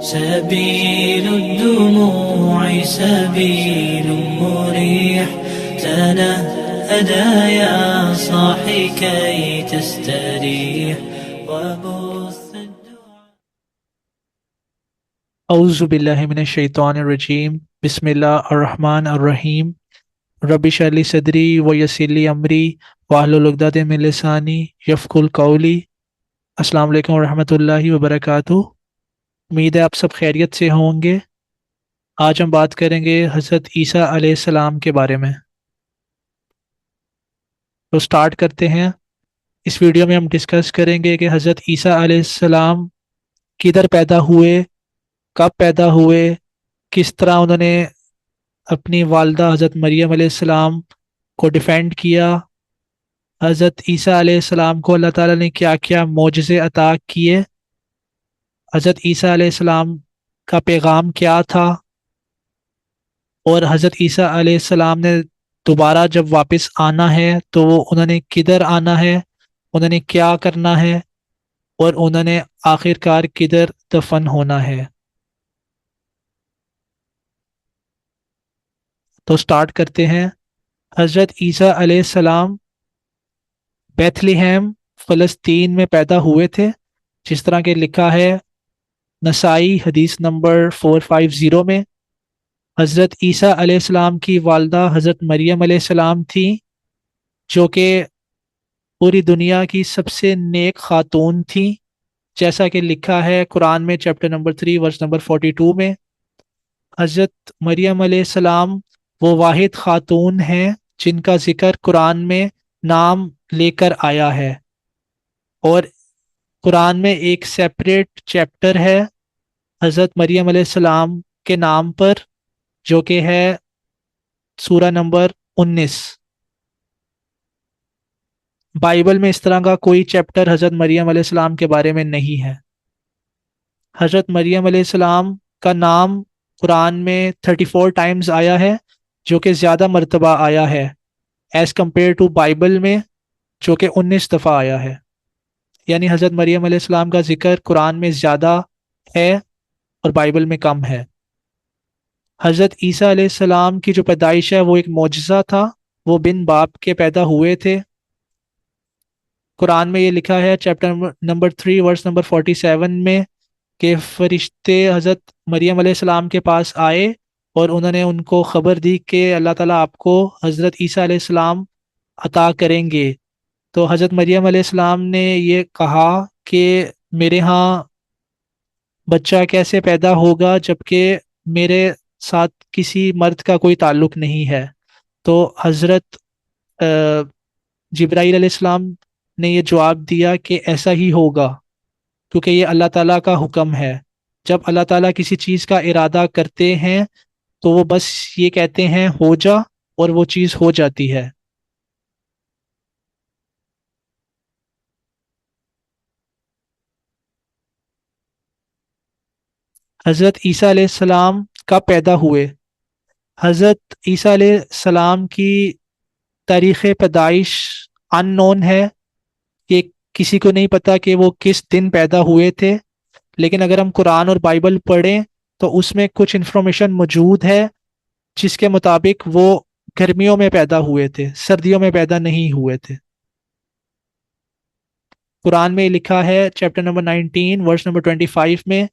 سبيل الدموع سبيل مريح تنهدى يا صاحي كي تستريح وبث اعوذ باللہ من الشیطان الرجیم بسم اللہ الرحمن الرحیم رب اشرح لی صدری ویسر لی امری واحلل عقدۃ من لسانی یفقهوا قولی۔ السلام علیکم ورحمۃ اللہ وبرکاتہ۔ امید ہے آپ سب خیریت سے ہوں گے۔ آج ہم بات کریں گے حضرت عیسیٰ علیہ السلام کے بارے میں۔ تو سٹارٹ کرتے ہیں۔ اس ویڈیو میں ہم ڈسکس کریں گے کہ حضرت عیسیٰ علیہ السلام کدھر پیدا ہوئے، کب پیدا ہوئے، کس طرح انہوں نے اپنی والدہ حضرت مریم علیہ السلام کو ڈیفینڈ کیا، حضرت عیسیٰ علیہ السلام کو اللہ تعالیٰ نے کیا کیا معجزے عطا کیے، حضرت عیسیٰ علیہ السلام کا پیغام کیا تھا، اور حضرت عیسیٰ علیہ السلام نے دوبارہ جب واپس آنا ہے تو وہ انہوں نے کدھر آنا ہے، انہوں نے کیا کرنا ہے، اور انہوں نے آخر کار کدھر دفن ہونا ہے۔ تو سٹارٹ کرتے ہیں۔ حضرت عیسیٰ علیہ السلام بیتھ لحم فلسطین میں پیدا ہوئے تھے، جس طرح کہ لکھا ہے نسائی حدیث نمبر 450 میں۔ حضرت عیسیٰ علیہ السلام کی والدہ حضرت مریم علیہ السلام تھیں، جو کہ پوری دنیا کی سب سے نیک خاتون تھیں، جیسا کہ لکھا ہے قرآن میں چیپٹر نمبر 3 ورس نمبر 42 میں۔ حضرت مریم علیہ السلام وہ واحد خاتون ہیں جن کا ذکر قرآن میں نام لے کر آیا ہے، اور قرآن میں ایک سیپریٹ چیپٹر ہے حضرت مریم علیہ السلام کے نام پر، جو کہ ہے سورہ نمبر 19۔ بائبل میں اس طرح کا کوئی چیپٹر حضرت مریم علیہ السلام کے بارے میں نہیں ہے۔ حضرت مریم علیہ السلام کا نام قرآن میں 34 ٹائمز آیا ہے، جو کہ زیادہ مرتبہ آیا ہے ایز کمپیئر ٹو بائبل میں، جو کہ 19 دفعہ آیا ہے۔ یعنی حضرت مریم علیہ السلام کا ذکر قرآن میں زیادہ ہے اور بائبل میں کم ہے۔ حضرت عیسیٰ علیہ السلام کی جو پیدائش ہے وہ ایک معجزہ تھا، وہ بن باپ کے پیدا ہوئے تھے۔ قرآن میں یہ لکھا ہے چیپٹر نمبر 3 ورس نمبر 47 میں کہ فرشتے حضرت مریم علیہ السلام کے پاس آئے اور انہوں نے ان کو خبر دی کہ اللہ تعالیٰ آپ کو حضرت عیسیٰ علیہ السلام عطا کریں گے۔ تو حضرت مریم علیہ السلام نے یہ کہا کہ میرے ہاں بچہ کیسے پیدا ہوگا جبکہ میرے ساتھ کسی مرد کا کوئی تعلق نہیں ہے۔ تو حضرت جبرائیل علیہ السلام نے یہ جواب دیا کہ ایسا ہی ہوگا، کیونکہ یہ اللہ تعالیٰ کا حکم ہے۔ جب اللہ تعالیٰ کسی چیز کا ارادہ کرتے ہیں تو وہ بس یہ کہتے ہیں ہو جا، اور وہ چیز ہو جاتی ہے۔ حضرت عیسیٰ علیہ السلام کب پیدا ہوئے؟ حضرت عیسیٰ علیہ السلام کی تاریخ پیدائش ان نون ہے، کہ کسی کو نہیں پتا کہ وہ کس دن پیدا ہوئے تھے، لیکن اگر ہم قرآن اور بائبل پڑھیں تو اس میں کچھ انفارمیشن موجود ہے جس کے مطابق وہ گرمیوں میں پیدا ہوئے تھے، سردیوں میں پیدا نہیں ہوئے تھے۔ قرآن میں لکھا ہے چیپٹر نمبر 19 ورس نمبر 25 میں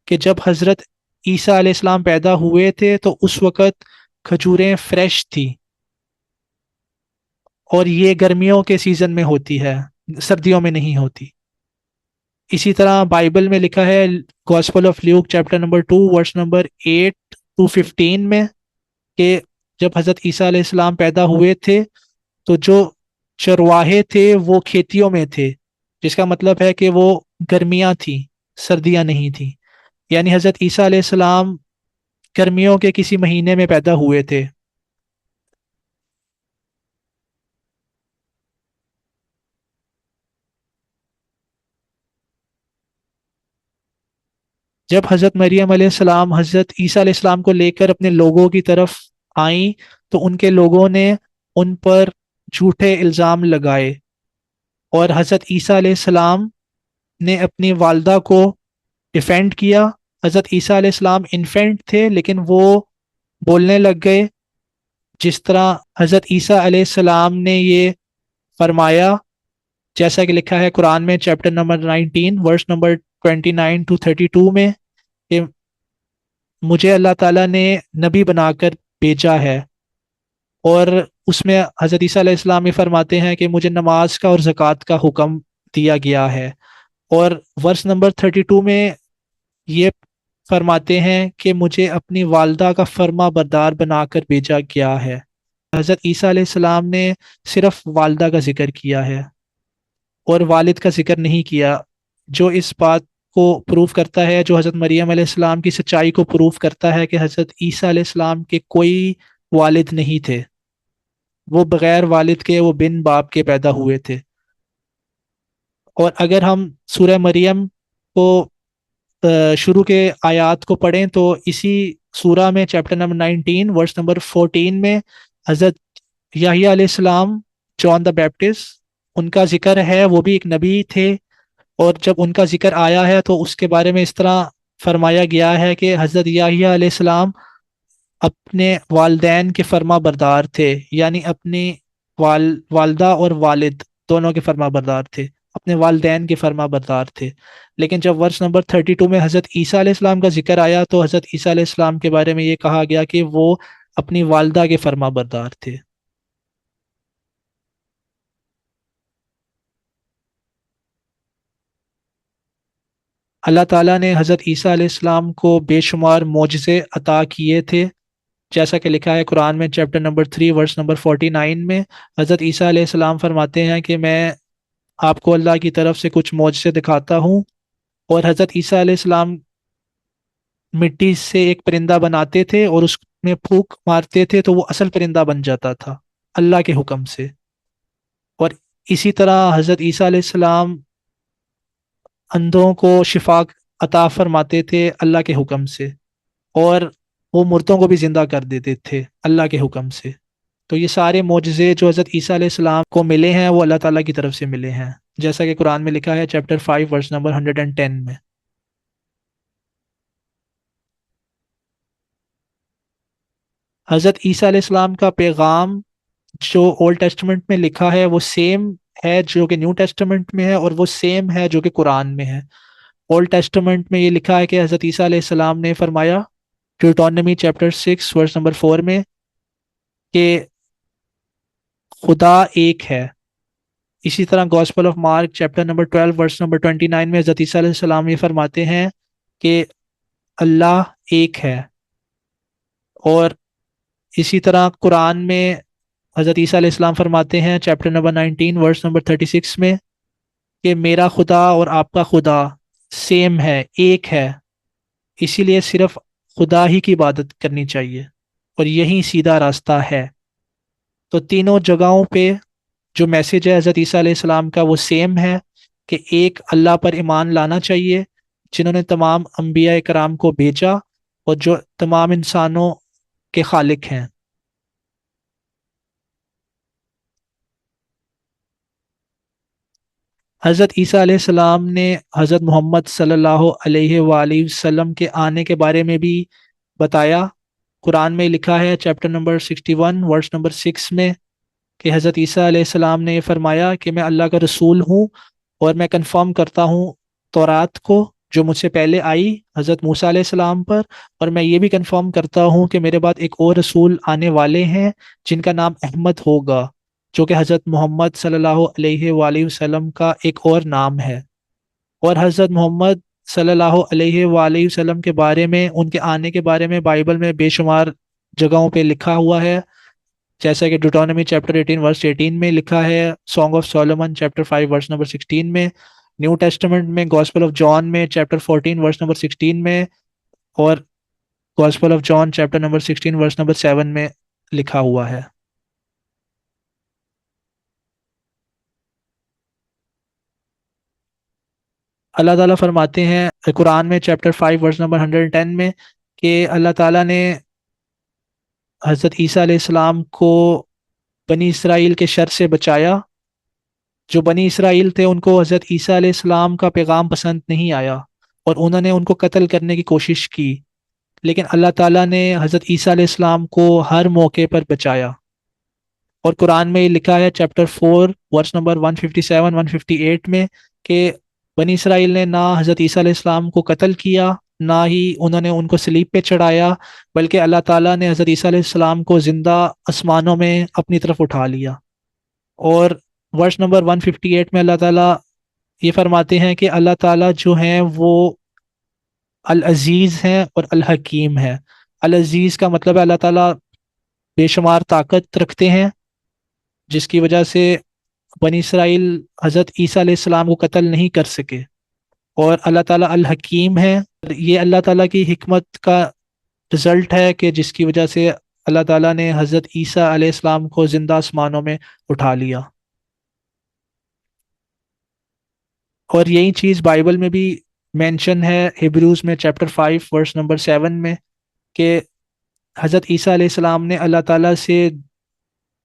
کہ جب حضرت عیسیٰ علیہ السلام پیدا ہوئے تھے تو اس وقت کھجوریں فریش تھی، اور یہ گرمیوں کے سیزن میں ہوتی ہے، سردیوں میں نہیں ہوتی۔ اسی طرح بائبل میں لکھا ہے gospel of Luke chapter number 2 verse number 8 to 15 میں کہ جب حضرت عیسیٰ علیہ السلام پیدا ہوئے تھے تو جو چرواہے تھے وہ کھیتیوں میں تھے، جس کا مطلب ہے کہ وہ گرمیاں تھیں، سردیاں نہیں تھیں۔ یعنی حضرت عیسیٰ علیہ السلام گرمیوں کے کسی مہینے میں پیدا ہوئے تھے۔ جب حضرت مریم علیہ السلام حضرت عیسیٰ علیہ السلام کو لے کر اپنے لوگوں کی طرف آئیں تو ان کے لوگوں نے ان پر جھوٹے الزام لگائے، اور حضرت عیسیٰ علیہ السلام نے اپنی والدہ کو ڈیفینڈ کیا. حضرت عیسیٰ علیہ السلام انفینٹ تھے لیکن وہ بولنے لگ گئے، جس طرح حضرت عیسیٰ علیہ السلام نے یہ فرمایا، جیسا کہ لکھا ہے قرآن میں chapter number 19 verse number 29 to 32 میں، کہ مجھے اللہ تعالیٰ نے نبی بنا کر بھیجا ہے. اور اس میں حضرت عیسیٰ علیہ السلام یہ فرماتے ہیں کہ مجھے نماز کا اور زکوٰۃ کا حکم دیا گیا ہے. اور ورس نمبر 32 میں یہ فرماتے ہیں کہ مجھے اپنی والدہ کا فرما بردار بنا کر بھیجا گیا ہے. حضرت عیسیٰ علیہ السلام نے صرف والدہ کا ذکر کیا ہے اور والد کا ذکر نہیں کیا، جو اس بات کو پروف کرتا ہے، جو حضرت مریم علیہ السلام کی سچائی کو پروف کرتا ہے کہ حضرت عیسیٰ علیہ السلام کے کوئی والد نہیں تھے، وہ بغیر والد کے، وہ بن باپ کے پیدا ہوئے تھے. اور اگر ہم سورہ مریم کو شروع کے آیات کو پڑھیں تو اسی سورہ میں چیپٹر نمبر 19 ورس نمبر 14 میں حضرت یحییٰ علیہ السلام، جان دا بیپٹسٹ، ان کا ذکر ہے. وہ بھی ایک نبی تھے، اور جب ان کا ذکر آیا ہے تو اس کے بارے میں اس طرح فرمایا گیا ہے کہ حضرت یحییٰ علیہ السلام اپنے والدین کے فرما بردار تھے، یعنی اپنی والدہ اور والد دونوں کے فرما بردار تھے، اپنے والدین کے فرما بردار تھے. لیکن جب ورس نمبر 32 میں حضرت عیسیٰ علیہ السلام کا ذکر آیا تو حضرت عیسیٰ علیہ السلام کے بارے میں یہ کہا گیا کہ وہ اپنی والدہ کے فرما بردار تھے. اللہ تعالیٰ نے حضرت عیسیٰ علیہ السلام کو بے شمار معجزے عطا کیے تھے، جیسا کہ لکھا ہے قرآن میں چیپٹر نمبر 3 ورس نمبر 49 میں. حضرت عیسیٰ علیہ السلام فرماتے ہیں کہ میں آپ کو اللہ کی طرف سے کچھ معجزے دکھاتا ہوں. اور حضرت عیسیٰ علیہ السلام مٹی سے ایک پرندہ بناتے تھے اور اس میں پھونک مارتے تھے تو وہ اصل پرندہ بن جاتا تھا اللہ کے حکم سے. اور اسی طرح حضرت عیسیٰ علیہ السلام اندھوں کو شفا عطا فرماتے تھے اللہ کے حکم سے، اور وہ مردوں کو بھی زندہ کر دیتے تھے اللہ کے حکم سے. تو یہ سارے معجزے جو حضرت عیسیٰ علیہ السلام کو ملے ہیں وہ اللہ تعالیٰ کی طرف سے ملے ہیں، جیسا کہ قرآن میں لکھا ہے چیپٹر 5 ورس نمبر 110 میں. حضرت عیسیٰ علیہ السلام کا پیغام جو اولڈ ٹیسٹمنٹ میں لکھا ہے وہ سیم ہے جو کہ نیو ٹیسٹمنٹ میں ہے، اور وہ سیم ہے جو کہ قرآن میں ہے. اولڈ ٹیسٹمنٹ میں یہ لکھا ہے کہ حضرت عیسیٰ علیہ السلام نے فرمایا ڈیوٹرونومی چیپٹر 6 ورس نمبر 4 میں کہ خدا ایک ہے. اسی طرح gospel of Mark chapter number 12 verse number 29 میں حضرت عیسیٰ علیہ السلام یہ فرماتے ہیں کہ اللہ ایک ہے. اور اسی طرح قرآن میں حضرت عیسیٰ علیہ السلام فرماتے ہیں چیپٹر نمبر 19 ورس نمبر 36 میں کہ میرا خدا اور آپ کا خدا سیم ہے، ایک ہے، اسی لیے صرف خدا ہی کی عبادت کرنی چاہیے اور یہی سیدھا راستہ ہے. تو تینوں جگہوں پہ جو میسیج ہے حضرت عیسیٰ علیہ السلام کا وہ سیم ہے کہ ایک اللہ پر ایمان لانا چاہیے جنہوں نے تمام انبیاء کرام کو بھیجا اور جو تمام انسانوں کے خالق ہیں. حضرت عیسیٰ علیہ السلام نے حضرت محمد صلی اللہ علیہ وآلہ وسلم کے آنے کے بارے میں بھی بتایا. قرآن میں لکھا ہے چیپٹر نمبر 61 ورس نمبر 6 میں کہ حضرت عیسیٰ علیہ السلام نے یہ فرمایا کہ میں اللہ کا رسول ہوں اور میں کنفرم کرتا ہوں تورات کو جو مجھ سے پہلے آئی حضرت موسیٰ علیہ السلام پر، اور میں یہ بھی کنفرم کرتا ہوں کہ میرے بعد ایک اور رسول آنے والے ہیں جن کا نام احمد ہوگا، جو کہ حضرت محمد صلی اللہ علیہ وآلہ وسلم کا ایک اور نام ہے. اور حضرت محمد صلی اللہ علیہ وآلہ وسلم کے بارے میں، ان کے آنے کے بارے میں بائبل میں بے شمار جگہوں پہ لکھا ہوا ہے، جیسا کہ ڈیوٹرونومی چیپٹر 18 ورس 18 میں لکھا ہے، song of Solomon chapter 5 verse number 16 میں، نیو ٹیسٹمنٹ میں گاسپل آف جان میں چیپٹر 14 ورس نمبر 16 میں، اور gospel of John chapter number 16 verse number 7 میں لکھا ہوا ہے. اللہ تعالیٰ فرماتے ہیں قرآن میں چیپٹر 5 ورس نمبر 110 میں کہ اللہ تعالیٰ نے حضرت عیسیٰ علیہ السلام کو بنی اسرائیل کے شر سے بچایا. جو بنی اسرائیل تھے ان کو حضرت عیسیٰ علیہ السلام کا پیغام پسند نہیں آیا، اور انہوں نے ان کو قتل کرنے کی کوشش کی، لیکن اللہ تعالیٰ نے حضرت عیسیٰ علیہ السلام کو ہر موقع پر بچایا۔ اور قرآن میں یہ لکھا ہے چیپٹر 4 ورس نمبر 157 158 میں کہ بنی اسرائیل نے نہ حضرت عیسیٰ علیہ السلام کو قتل کیا، نہ ہی انہوں نے ان کو صلیب پہ چڑھایا، بلکہ اللہ تعالیٰ نے حضرت عیسیٰ علیہ السلام کو زندہ آسمانوں میں اپنی طرف اٹھا لیا۔ اور ورس نمبر 158 میں اللہ تعالیٰ یہ فرماتے ہیں کہ اللہ تعالیٰ جو ہیں وہ العزیز ہیں اور الحکیم ہیں۔ العزیز کا مطلب ہے اللہ تعالیٰ بے شمار طاقت رکھتے ہیں، جس کی وجہ سے بنی اسرائیل حضرت عیسیٰ علیہ السلام کو قتل نہیں کر سکے۔ اور اللہ تعالیٰ الحکیم ہے، یہ اللہ تعالیٰ کی حکمت کا رزلٹ ہے کہ جس کی وجہ سے اللہ تعالیٰ نے حضرت عیسیٰ علیہ السلام کو زندہ آسمانوں میں اٹھا لیا۔ اور یہی چیز بائبل میں بھی مینشن ہے، ہبروز میں چیپٹر 5 ورس نمبر 7 میں، کہ حضرت عیسیٰ علیہ السلام نے اللہ تعالیٰ سے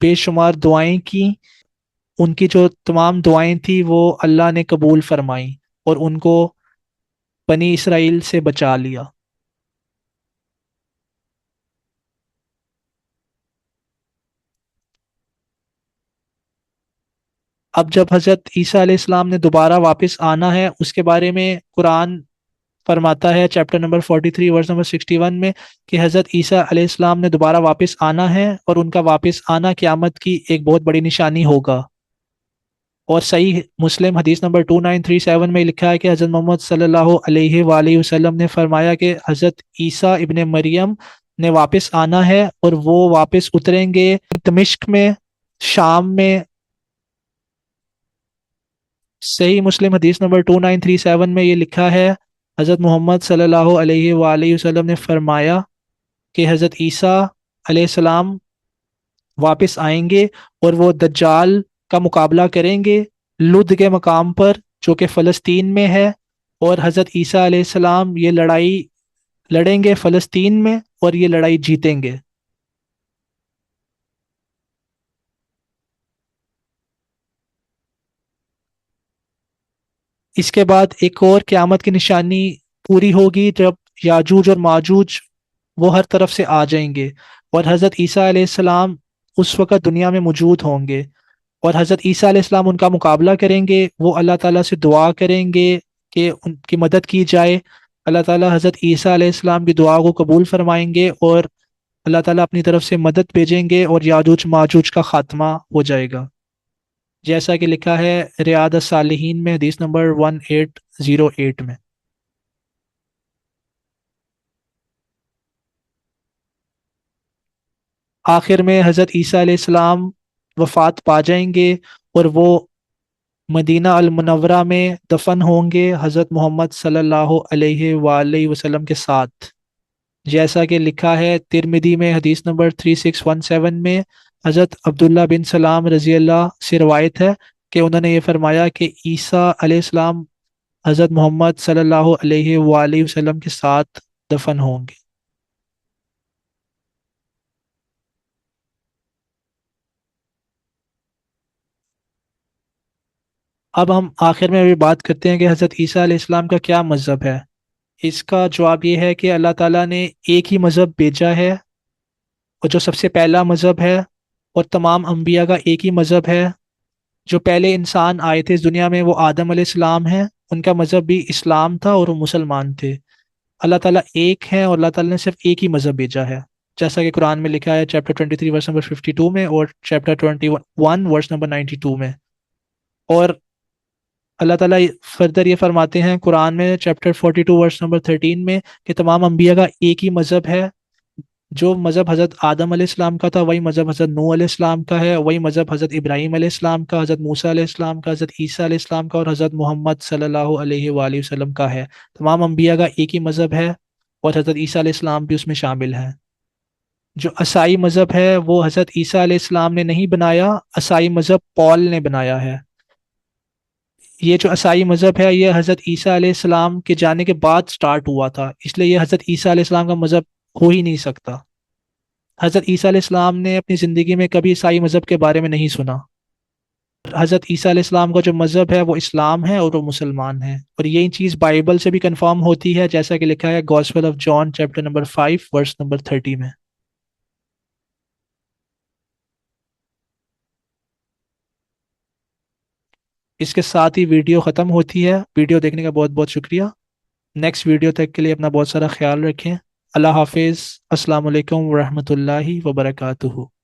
بے شمار دعائیں کی، ان کی جو تمام دعائیں تھیں وہ اللہ نے قبول فرمائیں اور ان کو بنی اسرائیل سے بچا لیا۔ اب جب حضرت عیسیٰ علیہ السلام نے دوبارہ واپس آنا ہے، اس کے بارے میں قرآن فرماتا ہے چیپٹر نمبر 43 ورس نمبر 61 میں کہ حضرت عیسیٰ علیہ السلام نے دوبارہ واپس آنا ہے، اور ان کا واپس آنا قیامت کی ایک بہت بڑی نشانی ہوگا۔ اور صحیح مسلم حدیث نمبر 2937 میں لکھا ہے کہ حضرت محمد صلی اللہ علیہ وآلہ وسلم نے فرمایا کہ حضرت عیسیٰ ابن مریم نے واپس آنا ہے، اور وہ واپس اتریں گے دمشق میں، شام میں۔ صحیح مسلم حدیث نمبر 2937 میں یہ لکھا ہے حضرت محمد صلی اللہ علیہ وآلہ وسلم نے فرمایا کہ حضرت عیسیٰ علیہ السلام واپس آئیں گے، اور وہ دجال کا مقابلہ کریں گے لد کے مقام پر جو کہ فلسطین میں ہے، اور حضرت عیسیٰ علیہ السلام یہ لڑائی لڑیں گے فلسطین میں، اور یہ لڑائی جیتیں گے۔ اس کے بعد ایک اور قیامت کی نشانی پوری ہوگی جب یاجوج اور ماجوج وہ ہر طرف سے آ جائیں گے، اور حضرت عیسیٰ علیہ السلام اس وقت دنیا میں موجود ہوں گے، اور حضرت عیسیٰ علیہ السلام ان کا مقابلہ کریں گے۔ وہ اللہ تعالیٰ سے دعا کریں گے کہ ان کی مدد کی جائے، اللہ تعالیٰ حضرت عیسیٰ علیہ السلام کی دعا کو قبول فرمائیں گے، اور اللہ تعالیٰ اپنی طرف سے مدد بھیجیں گے، اور یاجوج ماجوج کا خاتمہ ہو جائے گا، جیسا کہ لکھا ہے ریاض الصالحین میں حدیث نمبر 1808 میں۔ آخر میں حضرت عیسیٰ علیہ السلام وفات پا جائیں گے، اور وہ مدینہ المنورہ میں دفن ہوں گے حضرت محمد صلی اللہ علیہ وآلہ وسلم کے ساتھ، جیسا کہ لکھا ہے ترمذی میں حدیث نمبر 3617 میں۔ حضرت عبداللہ بن سلام رضی اللہ سے روایت ہے کہ انہوں نے یہ فرمایا کہ عیسیٰ علیہ السلام حضرت محمد صلی اللہ علیہ وآلہ وسلم کے ساتھ دفن ہوں گے۔ اب ہم آخر میں بھی بات کرتے ہیں کہ حضرت عیسیٰ علیہ السلام کا کیا مذہب ہے۔ اس کا جواب یہ ہے کہ اللہ تعالیٰ نے ایک ہی مذہب بھیجا ہے، اور جو سب سے پہلا مذہب ہے، اور تمام انبیاء کا ایک ہی مذہب ہے۔ جو پہلے انسان آئے تھے اس دنیا میں وہ آدم علیہ السلام ہیں، ان کا مذہب بھی اسلام تھا اور وہ مسلمان تھے۔ اللہ تعالیٰ ایک ہے، اور اللہ تعالیٰ نے صرف ایک ہی مذہب بھیجا ہے، جیسا کہ قرآن میں لکھا ہے چیپٹر 23 ورس نمبر 52 میں، اور چیپٹر 21 ورس نمبر 92 میں۔ اور اللہ تعالیٰ فردر یہ فرماتے ہیں قرآن میں چیپٹر 42 ورس نمبر 13 میں کہ تمام انبیاء کا ایک ہی مذہب ہے۔ جو مذہب حضرت آدم علیہ السلام کا تھا وہی مذہب حضرت نوح علیہ السلام کا ہے، وہی مذہب حضرت ابراہیم علیہ السلام کا، حضرت موسیٰ علیہ السلام کا، حضرت عیسیٰ علیہ السلام کا، اور حضرت محمد صلی اللہ علیہ وآلہ وسلم کا ہے۔ تمام انبیاء کا ایک ہی مذہب ہے، اور حضرت عیسیٰ علیہ السلام بھی اس میں شامل ہیں۔ جو عیسائی مذہب ہے وہ حضرت عیسیٰ علیہ السلام نے نہیں بنایا، عیسائی مذہب پال نے بنایا ہے۔ یہ جو عیسائی مذہب ہے یہ حضرت عیسیٰ علیہ السلام کے جانے کے بعد سٹارٹ ہوا تھا، اس لیے یہ حضرت عیسیٰ علیہ السلام کا مذہب ہو ہی نہیں سکتا۔ حضرت عیسیٰ علیہ السلام نے اپنی زندگی میں کبھی عیسائی مذہب کے بارے میں نہیں سنا۔ حضرت عیسیٰ علیہ السلام کا جو مذہب ہے وہ اسلام ہے اور وہ مسلمان ہے، اور یہی چیز بائبل سے بھی کنفرم ہوتی ہے، جیسا کہ لکھا ہے gospel of John chapter number 5 verse number 30 میں۔ اس کے ساتھ ہی ویڈیو ختم ہوتی ہے، ویڈیو دیکھنے کا بہت بہت شکریہ۔ نیکسٹ ویڈیو تک کے لیے اپنا بہت سارا خیال رکھیں۔ اللہ حافظ، السلام علیکم ورحمۃ اللہ وبرکاتہ۔